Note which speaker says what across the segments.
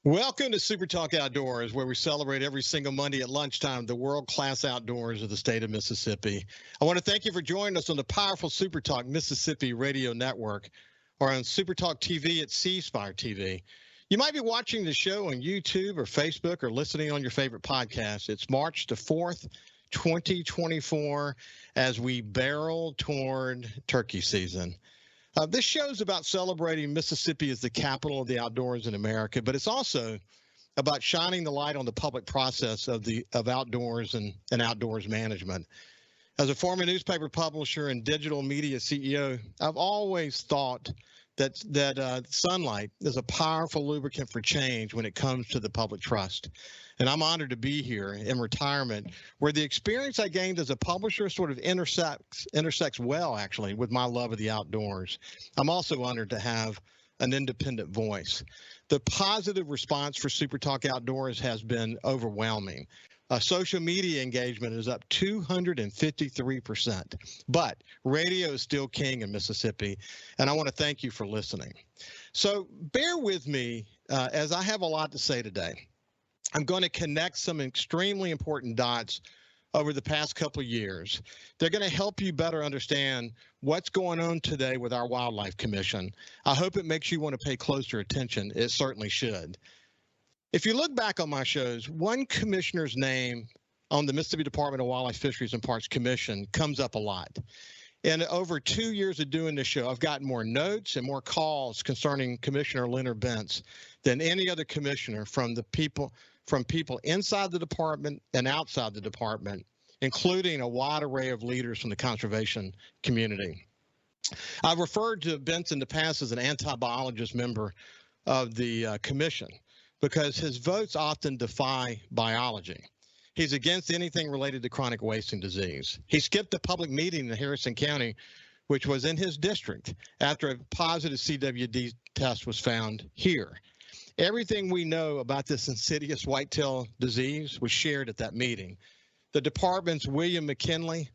Speaker 1: Welcome to SuperTalk Outdoors, where we celebrate every single Monday at lunchtime the world-class outdoors of the state of Mississippi. I want to thank you for joining us on the powerful SuperTalk Mississippi radio network or on SuperTalk TV at C-Spire TV. You might be watching the show on YouTube or Facebook or listening on your favorite podcast. It's March the 4th, 2024, as we barrel toward turkey season. This show is about celebrating Mississippi as the capital of the outdoors in America, but it's also about shining the light on the public process of outdoors and outdoors management. As a former newspaper publisher and digital media CEO, I've always thought that sunlight is a powerful lubricant for change when it comes to the public trust. And I'm honored to be here in retirement, where the experience I gained as a publisher sort of intersects well, actually, with my love of the outdoors. I'm also honored to have an independent voice. The positive response for SuperTalk Outdoors has been overwhelming. Social media engagement is up 253%, but radio is still king in Mississippi, and I want to thank you for listening. So bear with me as I have a lot to say today. I'm going to connect some extremely important dots over the past couple of years. They're going to help you better understand what's going on today with our Wildlife Commission. I hope it makes you want to pay closer attention. It certainly should. If you look back on my shows, one commissioner's name on the Mississippi Department of Wildlife, Fisheries, and Parks Commission comes up a lot. In over 2 years of doing this show, I've gotten more notes and more calls concerning Commissioner Leonard Bentz than any other commissioner from people inside the department and outside the department, including a wide array of leaders from the conservation community. I've referred to Bentz in the past as an anti-biologist member of the commission, because his votes often defy biology. He's against anything related to chronic wasting disease. He skipped a public meeting in Harrison County, which was in his district, after a positive CWD test was found here. Everything we know about this insidious whitetail disease was shared at that meeting. The department's William McKinley,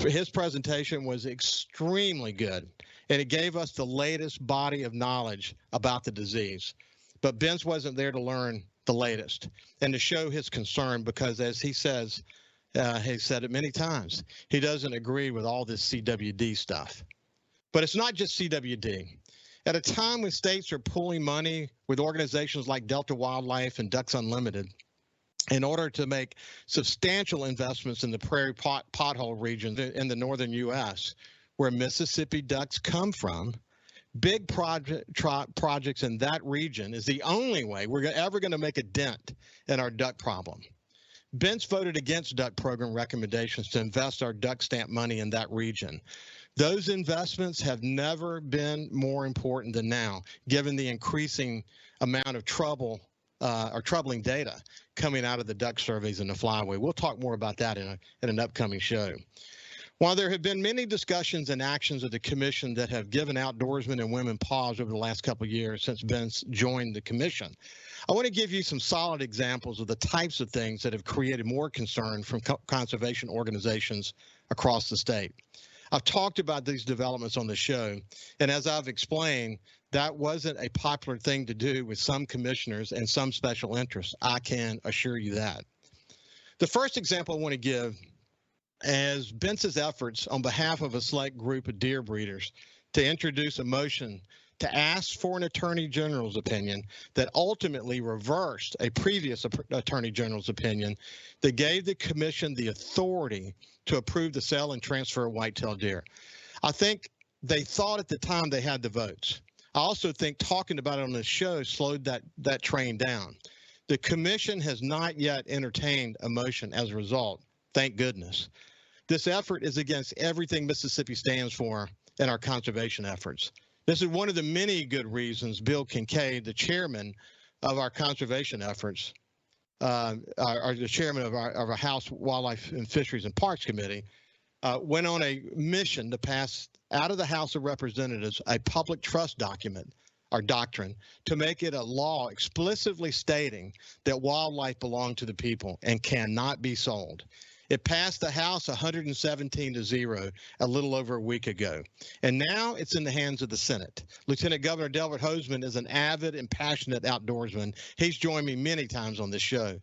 Speaker 1: his presentation was extremely good, and it gave us the latest body of knowledge about the disease. But Bentz wasn't there to learn the latest and to show his concern because, as he says, he said it many times, he doesn't agree with all this CWD stuff. But it's not just CWD. At a time when states are pooling money with organizations like Delta Wildlife and Ducks Unlimited in order to make substantial investments in the prairie pothole regions in the northern U.S., where Mississippi ducks come from, big projects in that region is the only way we're ever going to make a dent in our duck problem. Bentz voted against duck program recommendations to invest our duck stamp money in that region. Those investments have never been more important than now, given the increasing amount of troubling data coming out of the duck surveys and the flyway. We'll talk more about that in an upcoming show. While there have been many discussions and actions of the commission that have given outdoorsmen and women pause over the last couple of years since Bentz joined the commission, I want to give you some solid examples of the types of things that have created more concern from conservation organizations across the state. I've talked about these developments on the show, and as I've explained, that wasn't a popular thing to do with some commissioners and some special interests. I can assure you that. The first example I want to give as Bentz's efforts on behalf of a select group of deer breeders to introduce a motion to ask for an attorney general's opinion that ultimately reversed a previous attorney general's opinion that gave the commission the authority to approve the sale and transfer of whitetail deer. I think they thought at the time they had the votes. I also think talking about it on this show slowed that train down. The commission has not yet entertained a motion as a result. Thank goodness. This effort is against everything Mississippi stands for in our conservation efforts. This is one of the many good reasons Bill Kincaid, the chairman of our conservation efforts, or the chairman of our House Wildlife and Fisheries and Parks Committee, went on a mission to pass out of the House of Representatives a public trust document, our doctrine, to make it a law explicitly stating that wildlife belongs to the people and cannot be sold. It passed the House 117-0 a little over a week ago. And now it's in the hands of the Senate. Lieutenant Governor Delbert Hosemann is an avid and passionate outdoorsman. He's joined me many times on this show.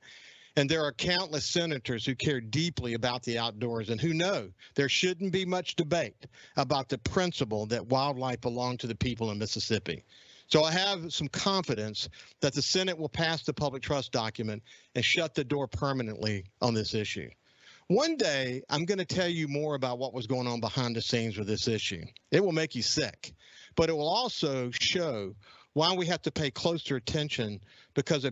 Speaker 1: And there are countless senators who care deeply about the outdoors and who know there shouldn't be much debate about the principle that wildlife belongs to the people in Mississippi. So I have some confidence that the Senate will pass the public trust document and shut the door permanently on this issue. One day, I'm going to tell you more about what was going on behind the scenes with this issue. It will make you sick, but it will also show why we have to pay closer attention, because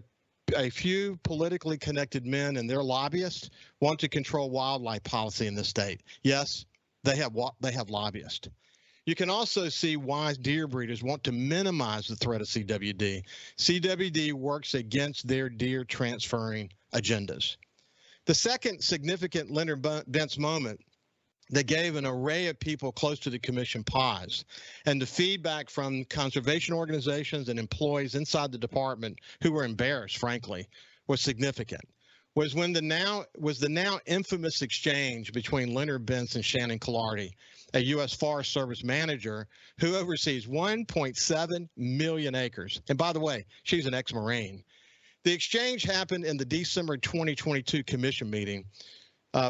Speaker 1: a few politically connected men and their lobbyists want to control wildlife policy in the state. Yes, they have lobbyists. You can also see why deer breeders want to minimize the threat of CWD. CWD works against their deer transferring agendas. The second significant Leonard Bentz moment that gave an array of people close to the commission pause, and the feedback from conservation organizations and employees inside the department who were embarrassed, frankly, was significant, was when the now infamous exchange between Leonard Bentz and Shannon Clardy, a U.S. Forest Service manager who oversees 1.7 million acres. And by the way, she's an ex-Marine. The exchange happened in the December 2022 commission meeting,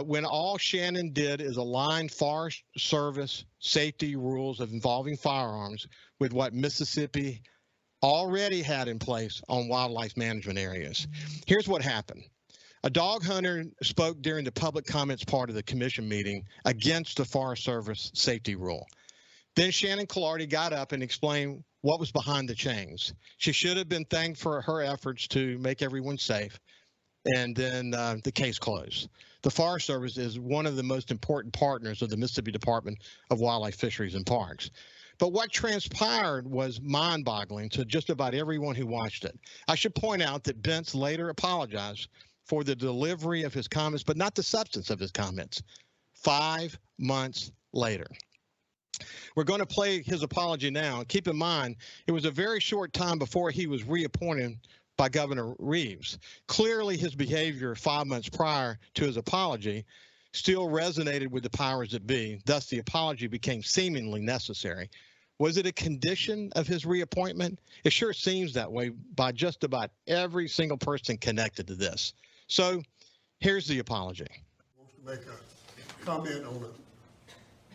Speaker 1: when all Shannon did is align Forest Service safety rules involving firearms with what Mississippi already had in place on wildlife management areas. Here's what happened. A dog hunter spoke during the public comments part of the commission meeting against the Forest Service safety rule. Then Shannon Clardy got up and explained what was behind the change. She should have been thanked for her efforts to make everyone safe, and then the case closed. The Forest Service is one of the most important partners of the Mississippi Department of Wildlife, Fisheries, and Parks. But what transpired was mind-boggling to just about everyone who watched it. I should point out that Bentz later apologized for the delivery of his comments, but not the substance of his comments, 5 months later. We're going to play his apology now. Keep in mind, it was a very short time before he was reappointed by Governor Reeves. Clearly, his behavior 5 months prior to his apology still resonated with the powers that be. Thus, the apology became seemingly necessary. Was it a condition of his reappointment? It sure seems that way by just about every single person connected to this. So here's the apology.
Speaker 2: Wants to make a comment on the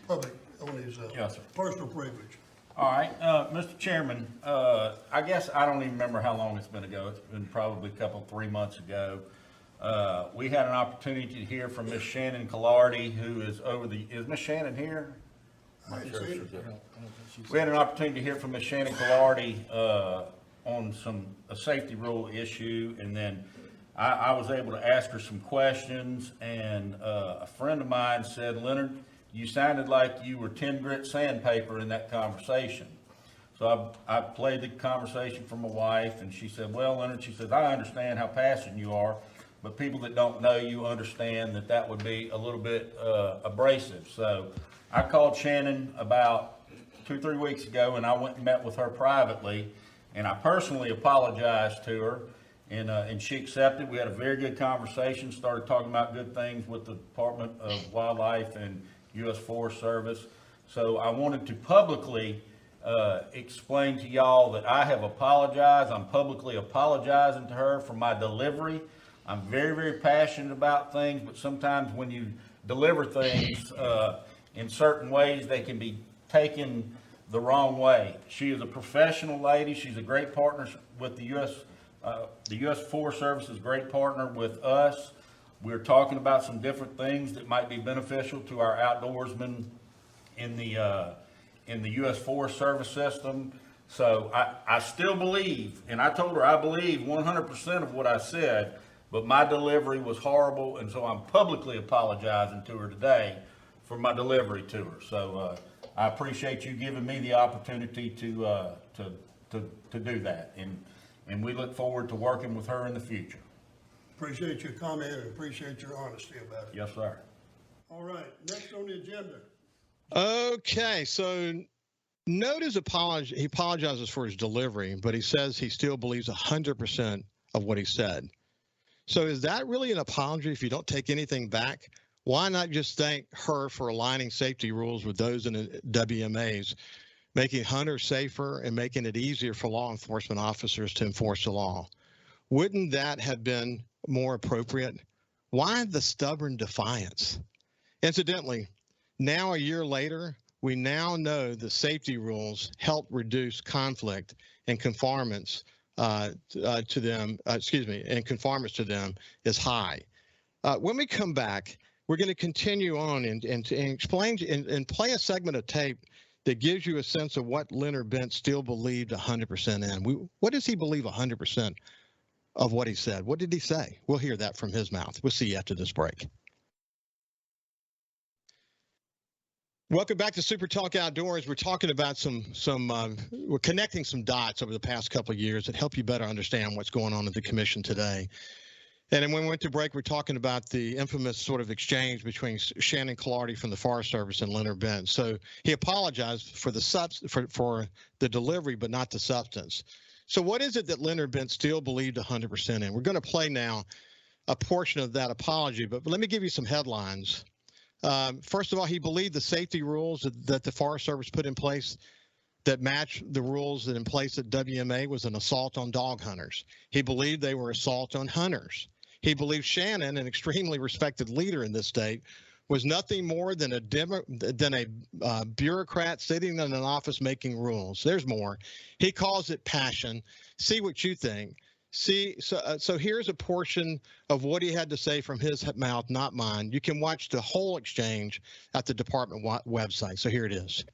Speaker 2: public, on his
Speaker 3: Yes,
Speaker 2: personal privilege.
Speaker 3: All right, Mr. Chairman, I guess I don't even remember how long it's been ago. It's been probably a 3 months ago. We had an opportunity to hear from Ms. Shannon Clardy, who is is Ms. Shannon here? We had an opportunity to hear from Ms. Shannon Clardy on a safety rule issue, and then I was able to ask her some questions, and a friend of mine said, Leonard, you sounded like you were 10 grit sandpaper in that conversation. So I played the conversation for my wife, and she said, well, Leonard, she says, I understand how passionate you are, but people that don't know you understand that that would be a little bit abrasive. So I called Shannon about 2-3 weeks ago, and I went and met with her privately, and I personally apologized to her, and she accepted. We had a very good conversation, started talking about good things with the Department of Wildlife and U.S. Forest Service. So I wanted to publicly explain to y'all that I have apologized. I'm publicly apologizing to her for my delivery. I'm very, very passionate about things, but sometimes when you deliver things in certain ways, they can be taken the wrong way. She is a professional lady. She's a great partner with the U.S. Forest Service is a great partner with us. We're talking about some different things that might be beneficial to our outdoorsmen in the U.S. Forest Service system. So I still believe, and I told her I believe 100% of what I said, but my delivery was horrible, and so I'm publicly apologizing to her today for my delivery to her. So I appreciate you giving me the opportunity to do that, and we look forward to working with her in the future.
Speaker 2: Appreciate your comment and appreciate your honesty about it.
Speaker 3: Yes, sir.
Speaker 2: All right, next on the agenda.
Speaker 1: Okay, so note his apology. He apologizes for his delivery, but he says he still believes 100% of what he said. So is that really an apology if you don't take anything back? Why not just thank her for aligning safety rules with those in the WMAs, making hunters safer and making it easier for law enforcement officers to enforce the law? Wouldn't that have been more appropriate? Why the stubborn defiance? Incidentally, now a year later, we now know the safety rules help reduce conflict and conformance to them. And conformance to them is high. When we come back, we're going to continue on and explain and play a segment of tape that gives you a sense of what Leonard Bentz still believed 100% in. What does he believe 100% of what he said? What did he say? We'll hear that from his mouth. We'll see you after this break. Welcome back to Super Talk Outdoors. We're talking about we're connecting some dots over the past couple of years that help you better understand what's going on at the commission today. And then when we went to break, we're talking about the infamous sort of exchange between Shannon Clardy from the Forest Service and Leonard Bentz. So he apologized for the delivery, but not the substance. So what is it that Leonard Bentz still believed 100% in? We're going to play now a portion of that apology, but let me give you some headlines. First of all, he believed the safety rules that the Forest Service put in place that match the rules that in place at WMA was an assault on dog hunters. He believed they were assault on hunters. He believed Shannon, an extremely respected leader in this state, was nothing more than a bureaucrat sitting in an office making rules. There's more. He calls it passion. See what you think. So here's a portion of what he had to say from his mouth, not mine. You can watch the whole exchange at the department website. So here it is.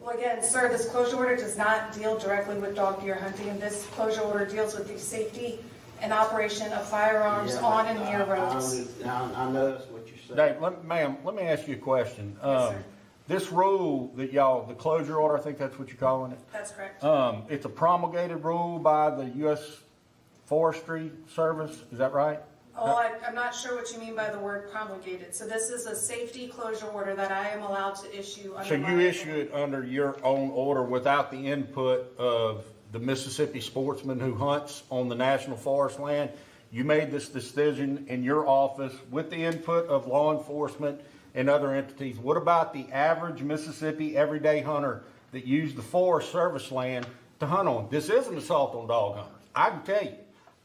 Speaker 4: Well, again, sir, this closure order does not deal directly with dog deer hunting, and this closure order deals with the safety and operation of firearms on and near roads.
Speaker 5: I know that's what you said.
Speaker 3: Dave, ma'am, let me ask you a question.
Speaker 4: Yes, sir.
Speaker 3: This rule that the closure order, I think that's what you're calling it.
Speaker 4: That's correct.
Speaker 3: It's a promulgated rule by the U.S. Forestry Service. Is that right?
Speaker 4: Oh, I'm not sure what you mean by the word promulgated. So this is a safety closure order that I am allowed to issue under
Speaker 3: So
Speaker 4: my
Speaker 3: you issue it under your own order without the input of the Mississippi sportsman who hunts on the national forest land. You made this decision in your office with the input of law enforcement and other entities. What about the average Mississippi everyday hunter that used the Forest Service land to hunt on? This is an assault on dog hunters. I can tell you,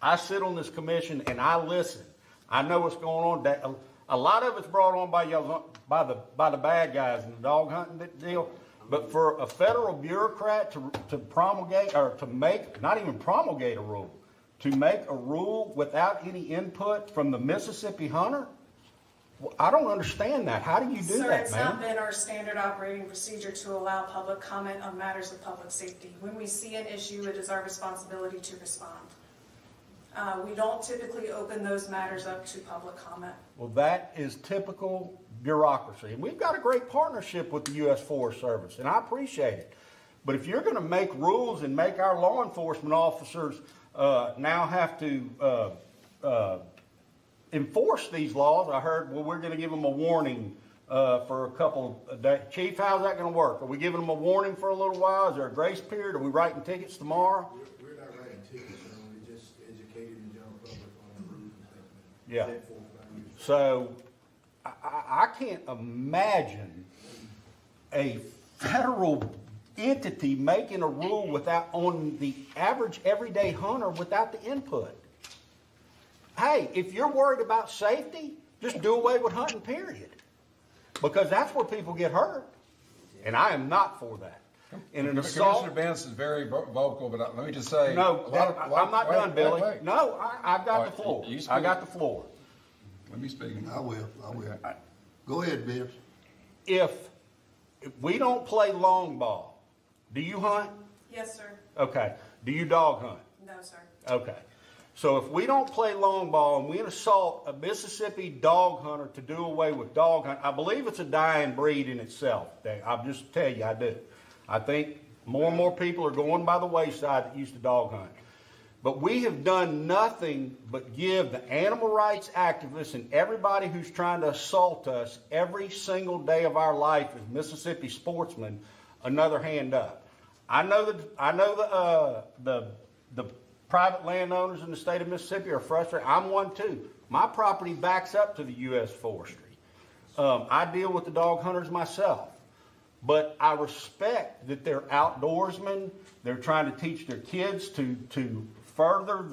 Speaker 3: I sit on this commission and I listen. I know what's going on. A lot of it's brought on by the bad guys in the dog hunting deal. But for a federal bureaucrat to promulgate or to make, not even promulgate a rule, to make a rule without any input from the Mississippi hunter, well, I don't understand that. How do you do
Speaker 4: Sir,
Speaker 3: that,
Speaker 4: it's
Speaker 3: man?
Speaker 4: not been our standard operating procedure to allow public comment on matters of public safety. When we see an issue, it is our responsibility to respond. We don't typically open those matters up to public comment.
Speaker 3: Well, that is typical bureaucracy. And we've got a great partnership with the U.S. Forest Service, and I appreciate it. But if you're going to make rules and make our law enforcement officers now have to enforce these laws, I heard, well, we're going to give them a warning for a couple of days. Chief, how's that going to work? Are we giving them a warning for a little while? Is there a grace period? Are we writing tickets tomorrow?
Speaker 6: We're not writing tickets, we're just educating the general public on the rules and
Speaker 3: Yeah.
Speaker 6: set forth by you.
Speaker 3: So I can't imagine a federal entity making a rule without on the average everyday hunter without the input. Hey, if you're worried about safety, just do away with hunting, period. Because that's where people get hurt. And I am not for that. In an assault.
Speaker 7: Commissioner Bentz is very vocal, but let me just say.
Speaker 3: No, I'm not done, Billy.
Speaker 7: Wait.
Speaker 3: No, I've got
Speaker 7: All
Speaker 3: the
Speaker 7: right,
Speaker 3: floor.
Speaker 7: you speak.
Speaker 3: I got the floor.
Speaker 7: Let me speak.
Speaker 2: I will. Go ahead, Vince.
Speaker 3: If we don't play long ball, do you hunt?
Speaker 4: Yes, sir.
Speaker 3: Okay. Do you dog hunt?
Speaker 4: No, sir.
Speaker 3: Okay. So if we don't play long ball and we assault a Mississippi dog hunter to do away with dog hunt, I believe it's a dying breed in itself. I'll just tell you, I do. I think more and more people are going by the wayside that used to dog hunt. But we have done nothing but give the animal rights activists and everybody who's trying to assault us every single day of our life as Mississippi sportsmen another hand up. I know the private landowners in the state of Mississippi are frustrated. I'm one too. My property backs up to the U.S. Forestry.
Speaker 5: I deal with the dog hunters myself, but I respect that they're outdoorsmen. They're trying to teach their kids to further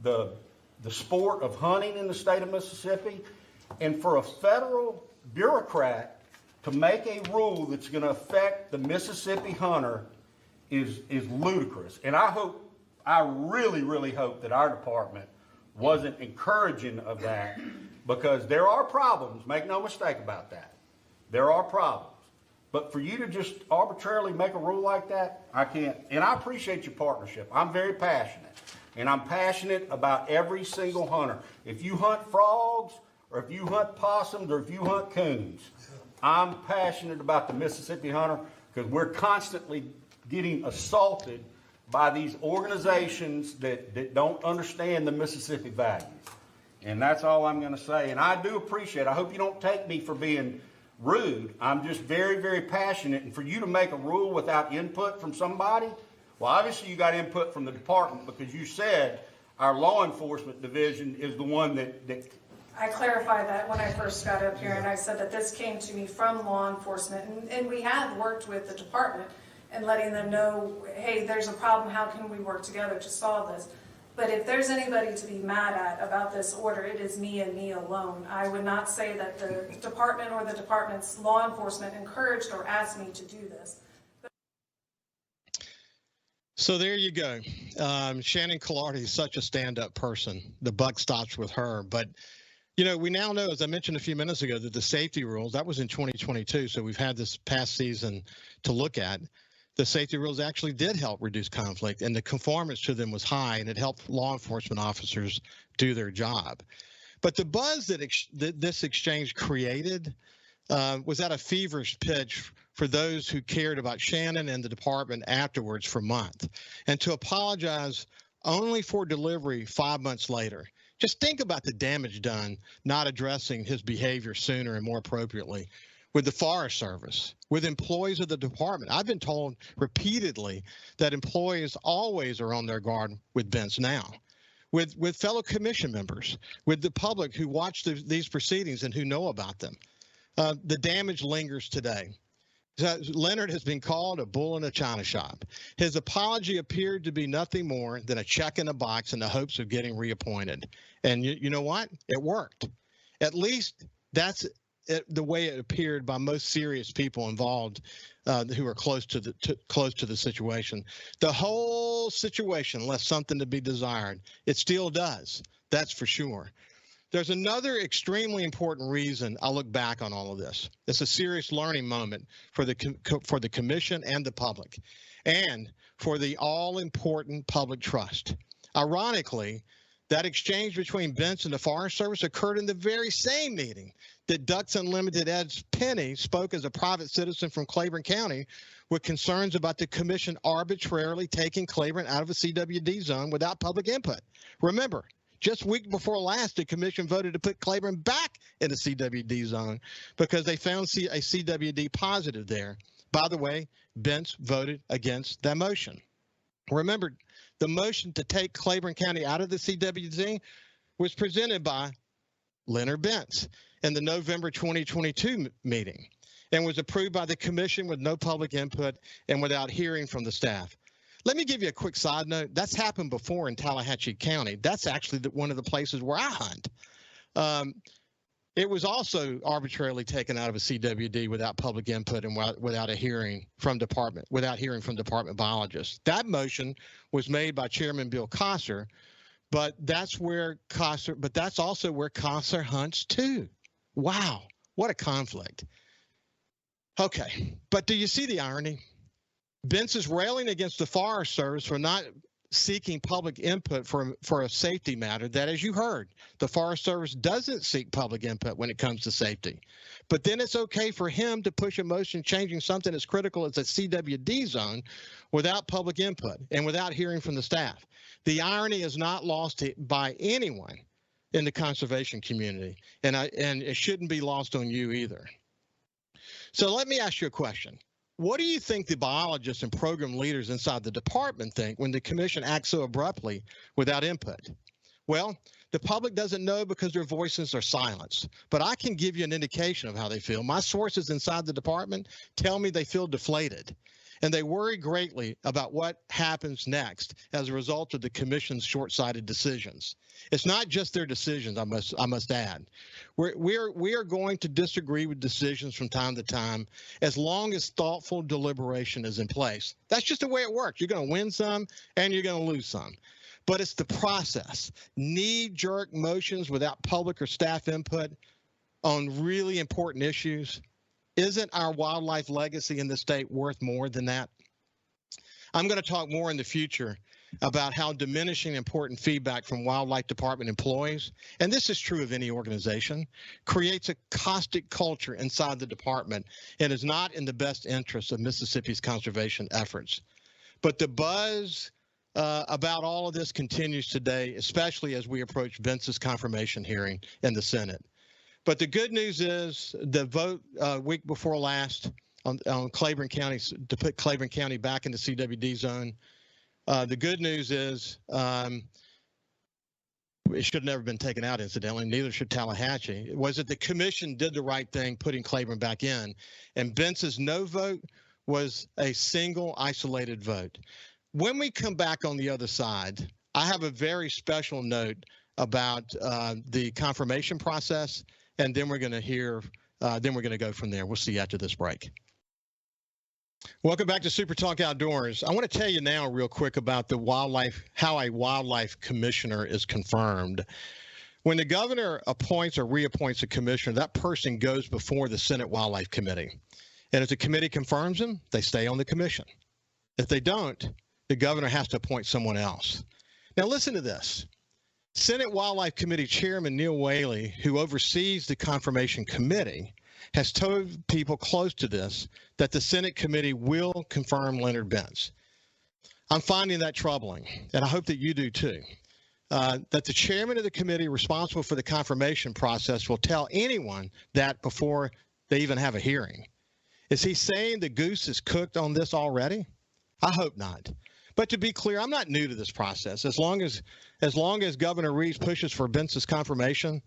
Speaker 5: the sport of hunting in the state of Mississippi. And for a federal bureaucrat to make a rule that's going to affect the Mississippi hunter is ludicrous. And I really, really hope that our department wasn't encouraging of that, because there are problems, make no mistake about that. There are problems. But for you to just arbitrarily make a rule like that, I can't. And I appreciate your partnership. I'm very passionate. And I'm passionate about every single hunter. If you hunt frogs, or if you hunt possums, or if you hunt coons, I'm passionate about the Mississippi hunter, because we're constantly getting assaulted by these organizations that don't understand the Mississippi values. And that's all I'm going to say. And I do appreciate, I hope you don't take me for being rude. I'm just very, very passionate. And for you to make a rule without input from somebody, well, obviously you got input from the department, because you said our law enforcement division is the one that
Speaker 4: I clarified that when I first got up here, and I said that this came to me from law enforcement, and we have worked with the department and letting them know, hey, there's a problem, how can we work together to solve this? But if there's anybody to be mad at about this order, it is me and me alone. I would not say that the department or the department's law enforcement encouraged or asked me to do this.
Speaker 1: So there you go. Shannon Collardi is such a stand-up person. The buck stops with her. But, you know, we now know, as I mentioned a few minutes ago, that the safety rules, that was in 2022, so we've had this past season to look at. The safety rules actually did help reduce conflict, and the conformance to them was high, and it helped law enforcement officers do their job. But the buzz that this exchange created was at a feverish pitch for those who cared about Shannon and the department afterwards for months, and to apologize only for delivery 5 months later. Just think about the damage done not addressing his behavior sooner and more appropriately. With the Forest Service, with employees of the department. I've been told repeatedly that employees always are on their guard with Bentz now. With fellow commission members, with the public who watch these proceedings and who know about them. The damage lingers today. Leonard has been called a bull in a china shop. His apology appeared to be nothing more than a check in a box in the hopes of getting reappointed. And you know what? It worked. At least that's the way it appeared by most serious people involved who are close to the situation. The whole situation left something to be desired. It still does. That's for sure. There's another extremely important reason I look back on all of this. It's a serious learning moment for the commission and the public, and for the all-important public trust. Ironically, that exchange between Bentz and the Forest Service occurred in the very same meeting that Ducks Unlimited Ed's Penny spoke as a private citizen from Claiborne County with concerns about the commission arbitrarily taking Claiborne out of a CWD zone without public input. Remember, just week before last, the commission voted to put Claiborne back in the CWD zone because they found a CWD positive there. By the way, Bentz voted against that motion. Remember, the motion to take Claiborne County out of the CWD was presented by Leonard Bentz in the November 2022 meeting and was approved by the commission with no public input and without hearing from the staff. Let me give you a quick side note. That's happened before in Tallahatchie County. That's actually one of the places where I hunt. It was also arbitrarily taken out of a CWD without public input and without hearing from department biologists. That motion was made by Chairman Bill Kosser, but that's also where Kosser hunts too. Wow, what a conflict. Okay, but do you see the irony? Bentz is railing against the Forest Service for not seeking public input for a safety matter that, as you heard, the Forest Service doesn't seek public input when it comes to safety. But then it's okay for him to push a motion changing something as critical as a CWD zone without public input and without hearing from the staff. The irony is not lost by anyone in the conservation community, and it shouldn't be lost on you either. So let me ask you a question. What do you think the biologists and program leaders inside the department think when the commission acts so abruptly without input? Well, the public doesn't know because their voices are silenced, but I can give you an indication of how they feel. My sources inside the department tell me they feel deflated, and they worry greatly about what happens next as a result of the commission's short-sighted decisions. It's not just their decisions, I must add. We are going to disagree with decisions from time to time as long as thoughtful deliberation is in place. That's just the way it works. You're going to win some and you're going to lose some. But it's the process. Knee-jerk motions without public or staff input on really important issues. Isn't our wildlife legacy in the state worth more than that? I'm going to talk more in the future about how diminishing important feedback from wildlife department employees, and this is true of any organization, creates a caustic culture inside the department and is not in the best interest of Mississippi's conservation efforts. But the buzz about all of this continues today, especially as we approach Bentz's confirmation hearing in the Senate. But the good news is the vote week before last on Claiborne County to put Claiborne County back in the CWD zone. The good news is it should have never been taken out, incidentally. Neither should Tallahatchie. Was that the commission did the right thing, putting Claiborne back in, and Bentz's no vote was a single isolated vote. When we come back on the other side, I have a very special note about the confirmation process, and then we're going to hear, then we're going to go from there. We'll see you after this break. Welcome back to Super Talk Outdoors. I want to tell you now real quick about the how a wildlife commissioner is confirmed. When the governor appoints or reappoints a commissioner, that person goes before the Senate Wildlife Committee. And if the committee confirms them, they stay on the commission. If they don't, the governor has to appoint someone else. Now listen to this. Senate Wildlife Committee Chairman Neil Whaley, who oversees the confirmation committee, has told people close to this that the Senate committee will confirm Leonard Bentz. I'm finding that troubling, and I hope that you do too. That the chairman of the committee responsible for the confirmation process will tell anyone that before they even have a hearing. Is he saying the goose is cooked on this already? I hope not. But to be clear, I'm not new to this process. As long as Governor Reeves pushes for Bentz's confirmation,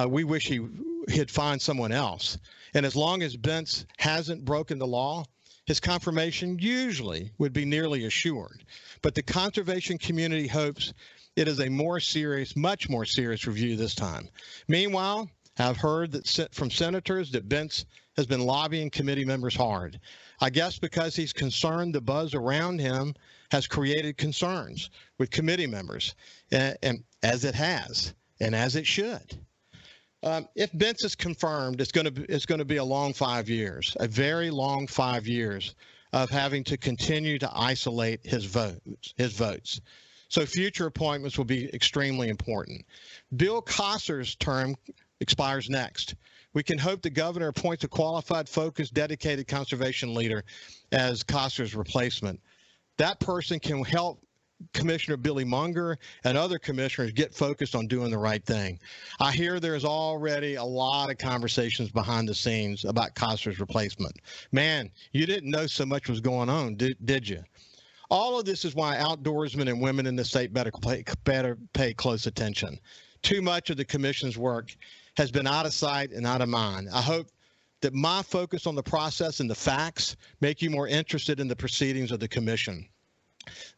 Speaker 1: we wish he'd find someone else. And as long as Bentz hasn't broken the law, his confirmation usually would be nearly assured. But the conservation community hopes it is a much more serious review this time. Meanwhile, I've heard that from senators that Bentz has been lobbying committee members hard. I guess because he's concerned the buzz around him has created concerns with committee members, and as it has, and as it should. If Bentz is confirmed, it's going to be a long 5 years, a very long 5 years of having to continue to isolate his votes. So future appointments will be extremely important. Bill Cosser's term expires next. We can hope the governor appoints a qualified, focused, dedicated conservation leader as Cosser's replacement. That person can help Commissioner Billy Munger and other commissioners get focused on doing the right thing. I hear there's already a lot of conversations behind the scenes about Cosser's replacement. Man, you didn't know so much was going on, did you? All of this is why outdoorsmen and women in the state better pay close attention. Too much of the commission's work has been out of sight and out of mind. I hope that my focus on the process and the facts make you more interested in the proceedings of the commission.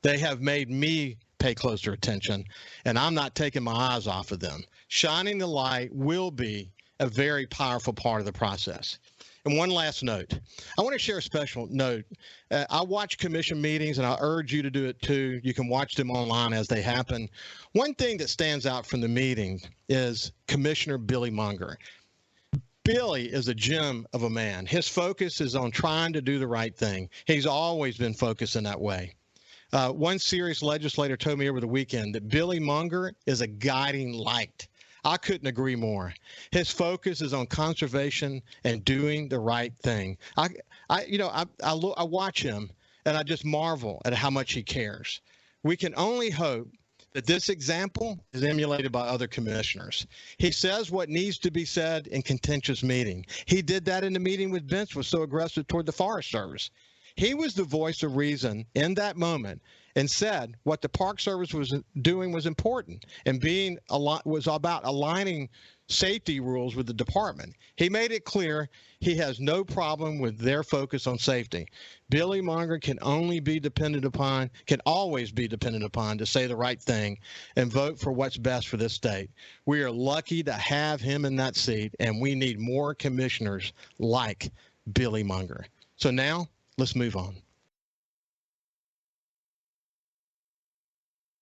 Speaker 1: They have made me pay closer attention, and I'm not taking my eyes off of them. Shining the light will be a very powerful part of the process. And one last note. I want to share a special note. I watch commission meetings, and I urge you to do it too. You can watch them online as they happen. One thing that stands out from the meeting is Commissioner Billy Munger. Billy is a gem of a man. His focus is on trying to do the right thing. He's always been focused in that way. One serious legislator told me over the weekend that Billy Munger is a guiding light. I couldn't agree more. His focus is on conservation and doing the right thing. I watch him and I just marvel at how much he cares. We can only hope that this example is emulated by other commissioners. He says what needs to be said in contentious meeting. He did that in the meeting with Bentz, was so aggressive toward the Forest Service. He was the voice of reason in that moment and said what the Park Service was doing was important and was about aligning safety rules with the department. He made it clear he has no problem with their focus on safety. Billy Munger can always be depended upon to say the right thing and vote for what's best for this state. We are lucky to have him in that seat, and we need more commissioners like Billy Munger. So now let's move on.